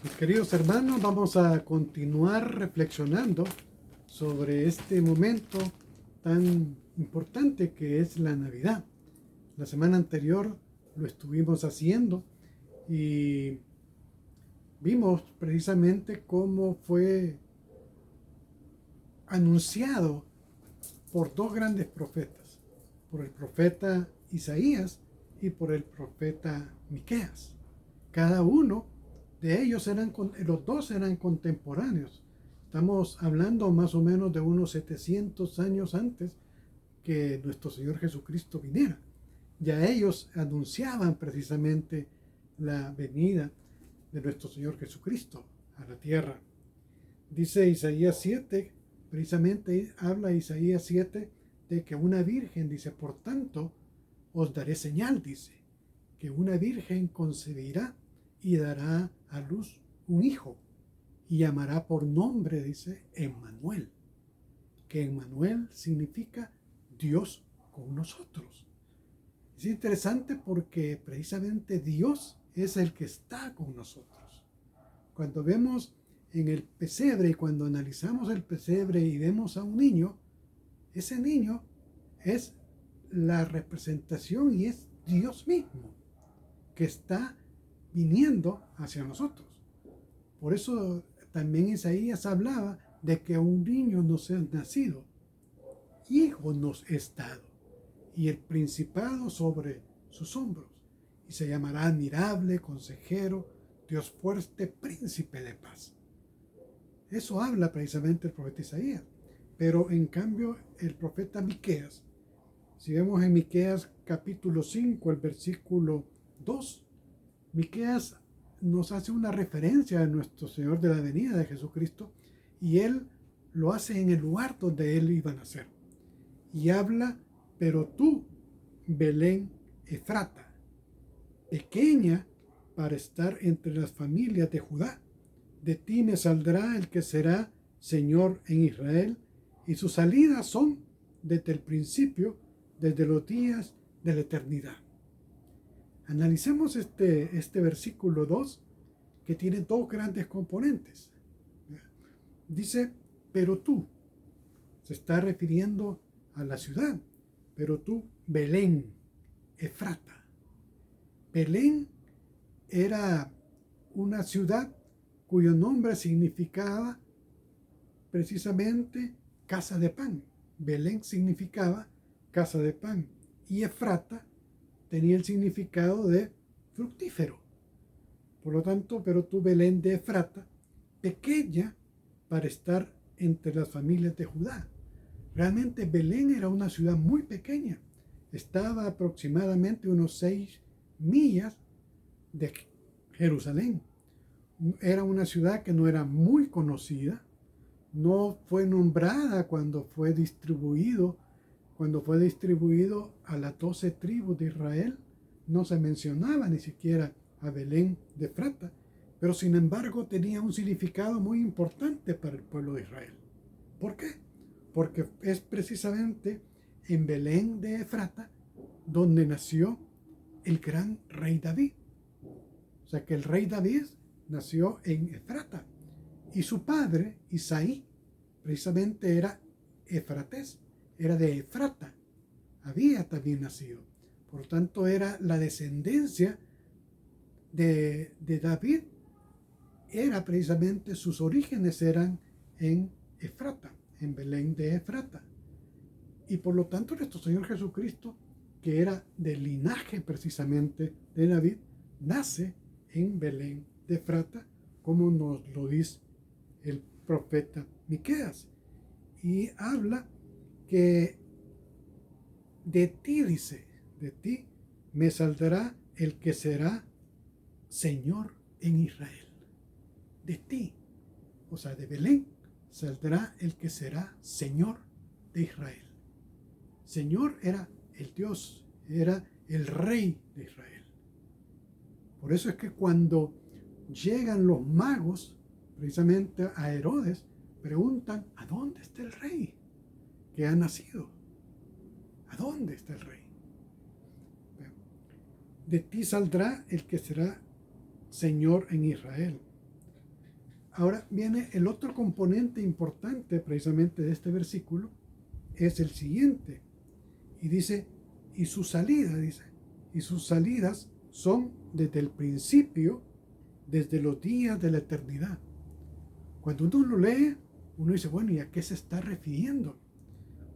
Mis queridos hermanos, vamos a continuar reflexionando sobre este momento tan importante que es la Navidad. La semana anterior lo estuvimos haciendo y vimos precisamente cómo fue anunciado por dos grandes profetas, por el profeta Isaías y por el profeta Miqueas. Cada uno de ellos los dos eran contemporáneos. Estamos hablando más o menos de unos 700 años antes que nuestro Señor Jesucristo viniera. Ya ellos anunciaban precisamente la venida de nuestro Señor Jesucristo a la tierra. Dice Isaías 7, precisamente habla Isaías 7 de que una virgen, dice, por tanto, os daré señal, dice, que una virgen concebirá y dará a luz un hijo y llamará por nombre, dice, Emmanuel, que Emmanuel significa Dios con nosotros. Es interesante porque precisamente Dios es el que está con nosotros. Cuando vemos en el pesebre, cuando analizamos el pesebre y vemos a un niño, ese niño es la representación y es Dios mismo que está viniendo hacia nosotros. Por eso también Isaías hablaba de que un niño nos es nacido, hijo nos es dado, y el principado sobre sus hombros, y se llamará admirable, consejero, Dios fuerte, príncipe de paz. Eso habla precisamente el profeta Isaías. Pero en cambio el profeta Miqueas, si vemos en Miqueas capítulo 5, el versículo 2, Miqueas nos hace una referencia a nuestro Señor de la venida de Jesucristo y él lo hace en el lugar donde él iba a nacer. Y habla, pero tú, Belén Efrata, pequeña para estar entre las familias de Judá, de ti me saldrá el que será Señor en Israel, y sus salidas son desde el principio, desde los días de la eternidad. Analicemos este versículo 2 que tiene dos grandes componentes. Dice, pero tú, se está refiriendo a la ciudad, pero tú, Belén, Efrata. Belén era una ciudad cuyo nombre significaba precisamente casa de pan. Belén significaba casa de pan y Efrata tenía el significado de fructífero. Por lo tanto, pero tú, Belén de Efrata, pequeña para estar entre las familias de Judá. Realmente Belén era una ciudad muy pequeña. Estaba aproximadamente unos 6 millas de Jerusalén. Era una ciudad que no era muy conocida, no fue nombrada cuando fue distribuido a las 12 tribus de Israel, no se mencionaba ni siquiera a Belén de Efrata, pero sin embargo tenía un significado muy importante para el pueblo de Israel. ¿Por qué? Porque es precisamente en Belén de Efrata donde nació el gran rey David. O sea que el rey David nació en Efrata y su padre, Isaí, precisamente era efratés, era de Efrata, había también nacido. Por lo tanto, era la descendencia de David, era precisamente sus orígenes eran en Efrata, en Belén de Efrata. Y por lo tanto, nuestro Señor Jesucristo, que era del linaje precisamente de David, nace en Belén de Efrata, como nos lo dice el profeta Miqueas. Y habla que de ti, dice, de ti me saldrá el que será Señor en Israel. De ti, o sea, de Belén, saldrá el que será Señor de Israel. Señor era el Dios, era el rey de Israel. Por eso es que cuando llegan los magos, precisamente a Herodes, preguntan, ¿a dónde está el rey que ha nacido? ¿A dónde está el rey? De ti saldrá el que será Señor en Israel. Ahora viene el otro componente importante precisamente de este versículo, es el siguiente. Y dice, y sus salidas son desde el principio, desde los días de la eternidad. Cuando uno lo lee, uno dice, bueno, ¿y a qué se está refiriendo?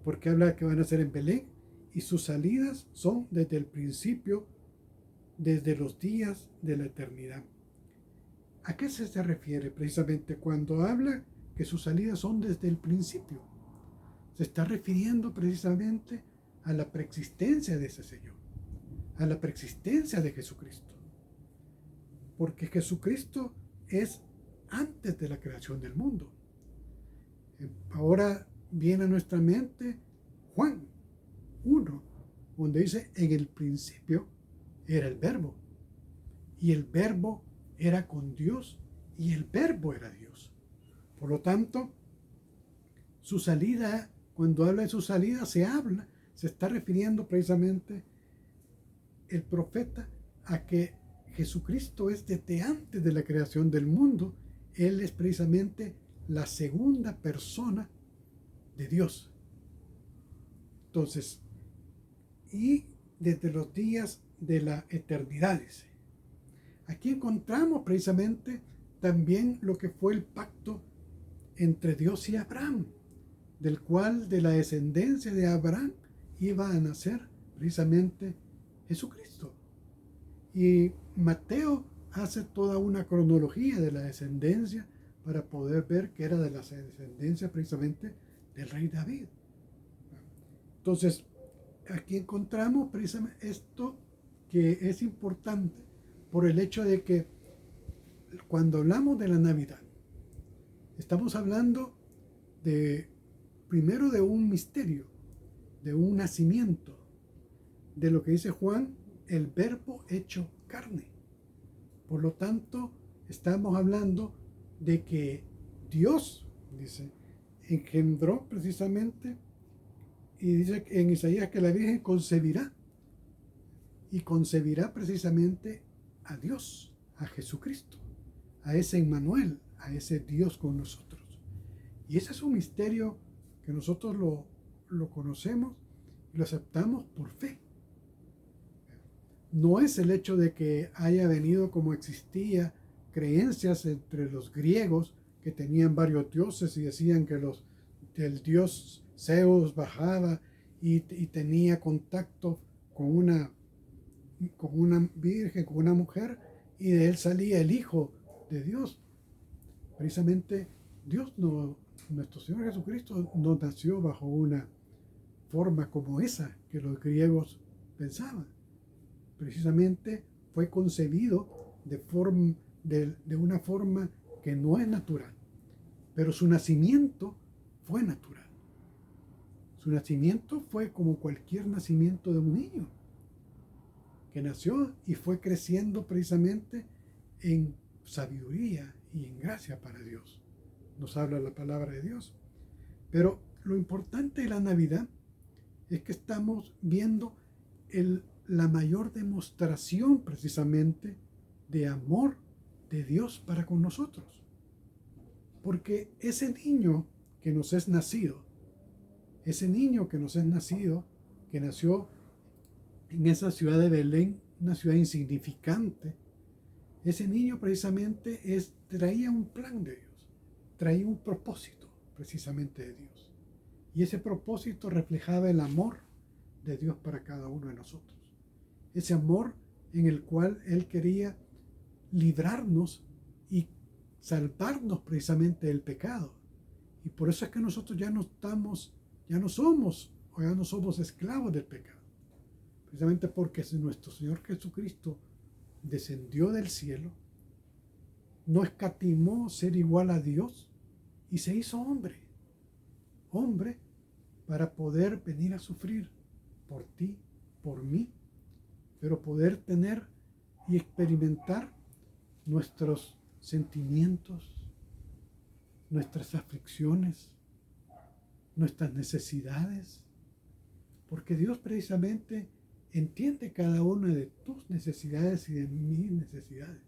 Porque habla que van a ser en Belén y sus salidas son desde el principio, desde los días de la eternidad. ¿A qué se refiere precisamente cuando habla que sus salidas son desde el principio? Se está refiriendo precisamente a la preexistencia de ese Señor, a la preexistencia de Jesucristo. Porque Jesucristo es antes de la creación del mundo. Ahora viene a nuestra mente Juan 1, donde dice, en el principio era el verbo, y el verbo era con Dios, y el verbo era Dios. Por lo tanto, su salida, cuando habla de su salida, se está refiriendo precisamente el profeta a que Jesucristo es desde antes de la creación del mundo. Él es precisamente la segunda persona de Dios. Entonces, y desde los días de la eternidad, dice. Aquí encontramos precisamente también lo que fue el pacto entre Dios y Abraham, del cual de la descendencia de Abraham iba a nacer precisamente Jesucristo. Y Mateo hace toda una cronología de la descendencia para poder ver que era de la descendencia precisamente del rey David. Entonces, aquí encontramos precisamente esto que es importante por el hecho de que cuando hablamos de la Navidad, estamos hablando primero de un misterio, de un nacimiento, de lo que dice Juan, el verbo hecho carne. Por lo tanto, estamos hablando de que Dios, dice, engendró precisamente, y dice en Isaías que la Virgen concebirá, y concebirá precisamente a Dios, a Jesucristo, a ese Emmanuel, a ese Dios con nosotros. Y ese es un misterio que nosotros lo conocemos y lo aceptamos por fe. No es el hecho de que haya venido como existía creencias entre los griegos que tenían varios dioses y decían que el dios Zeus bajaba y tenía contacto con una virgen, con una mujer, y de él salía el Hijo de Dios. Precisamente nuestro Señor Jesucristo no nació bajo una forma como esa que los griegos pensaban. Precisamente fue concebido de una forma que no es natural, pero su nacimiento fue natural. Su nacimiento fue como cualquier nacimiento de un niño, que nació y fue creciendo precisamente en sabiduría y en gracia para Dios. Nos habla la palabra de Dios. Pero lo importante de la Navidad es que estamos viendo la mayor demostración precisamente de amor de Dios para con nosotros. Porque ese niño que nos es nacido, que nació en esa ciudad de Belén, una ciudad insignificante, ese niño precisamente traía un plan de Dios, traía un propósito precisamente de Dios. Y ese propósito reflejaba el amor de Dios para cada uno de nosotros. Ese amor en el cual Él quería librarnos y salvarnos precisamente del pecado. Y por eso es que nosotros ya no somos esclavos del pecado. Precisamente porque nuestro Señor Jesucristo descendió del cielo, no escatimó ser igual a Dios y se hizo hombre para poder venir a sufrir por ti, por mí, pero poder tener y experimentar nuestros sentimientos, nuestras aflicciones, nuestras necesidades, porque Dios precisamente entiende cada una de tus necesidades y de mis necesidades.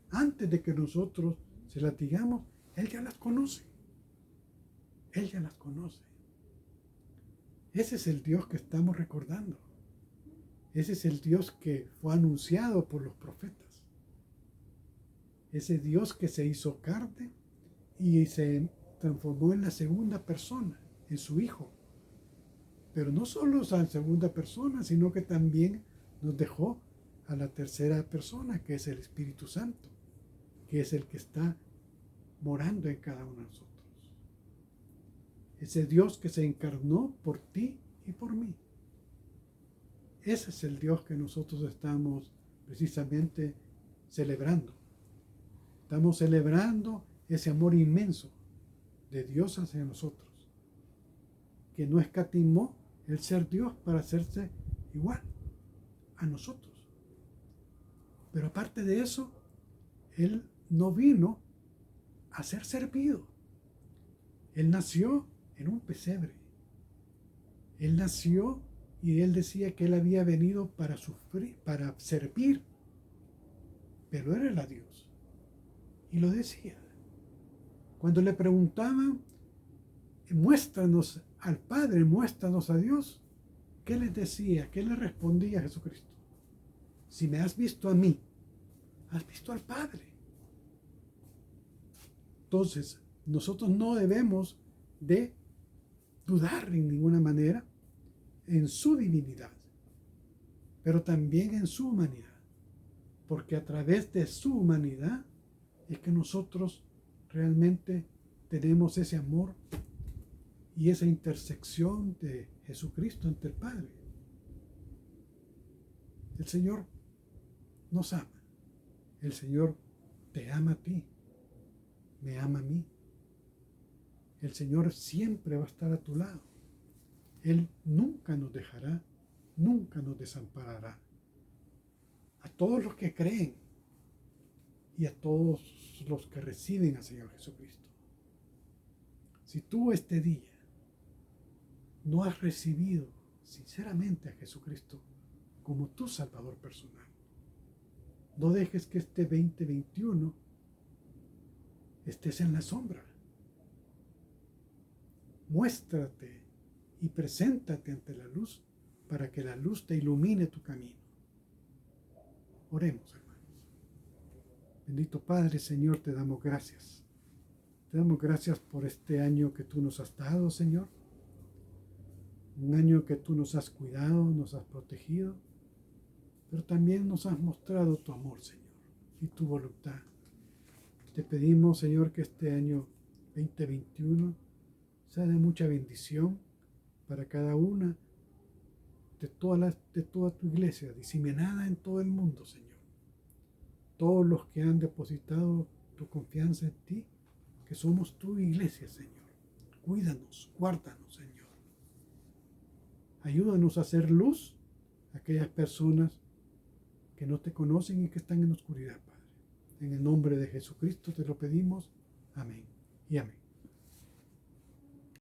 Antes de que nosotros se las digamos, Él ya las conoce. Él ya las conoce. Ese es el Dios que estamos recordando. Ese es el Dios que fue anunciado por los profetas. Ese Dios que se hizo carne y se transformó en la segunda persona, en su Hijo. Pero no solo en segunda persona, sino que también nos dejó a la tercera persona, que es el Espíritu Santo, que es el que está morando en cada uno de nosotros. Ese Dios que se encarnó por ti y por mí. Ese es el Dios que nosotros estamos precisamente celebrando. Estamos celebrando ese amor inmenso de Dios hacia nosotros, que no escatimó el ser Dios para hacerse igual a nosotros. Pero aparte de eso, Él no vino a ser servido. Él nació en un pesebre. Él nació y Él decía que Él había venido para sufrir, para servir. Pero Él era Dios. Y lo decía. Cuando le preguntaban, muéstranos al Padre, muéstranos a Dios, ¿qué les decía? ¿Qué le respondía a Jesucristo? Si me has visto a mí, has visto al Padre. Entonces, nosotros no debemos de dudar en ninguna manera en su divinidad, pero también en su humanidad, porque a través de su humanidad es que nosotros realmente tenemos ese amor y esa intersección de Jesucristo ante el Padre. El Señor nos ama. El Señor te ama a ti, me ama a mí. El Señor siempre va a estar a tu lado. Él nunca nos dejará, nunca nos desamparará. A todos los que creen y a todos los que reciben al Señor Jesucristo. Si tú este día no has recibido sinceramente a Jesucristo como tu Salvador personal, no dejes que este 2021 estés en la sombra. Muéstrate y preséntate ante la luz para que la luz te ilumine tu camino. Oremos, hermanos. Bendito Padre, Señor, te damos gracias. Te damos gracias por este año que tú nos has dado, Señor. Un año que tú nos has cuidado, nos has protegido, pero también nos has mostrado tu amor, Señor, y tu voluntad. Te pedimos, Señor, que este año 2021 sea de mucha bendición para cada una de toda tu iglesia, diseminada en todo el mundo, Señor. Todos los que han depositado tu confianza en ti, que somos tu iglesia, Señor. Cuídanos, guárdanos, Señor. Ayúdanos a hacer luz a aquellas personas que no te conocen y que están en oscuridad, Padre. En el nombre de Jesucristo te lo pedimos. Amén y amén.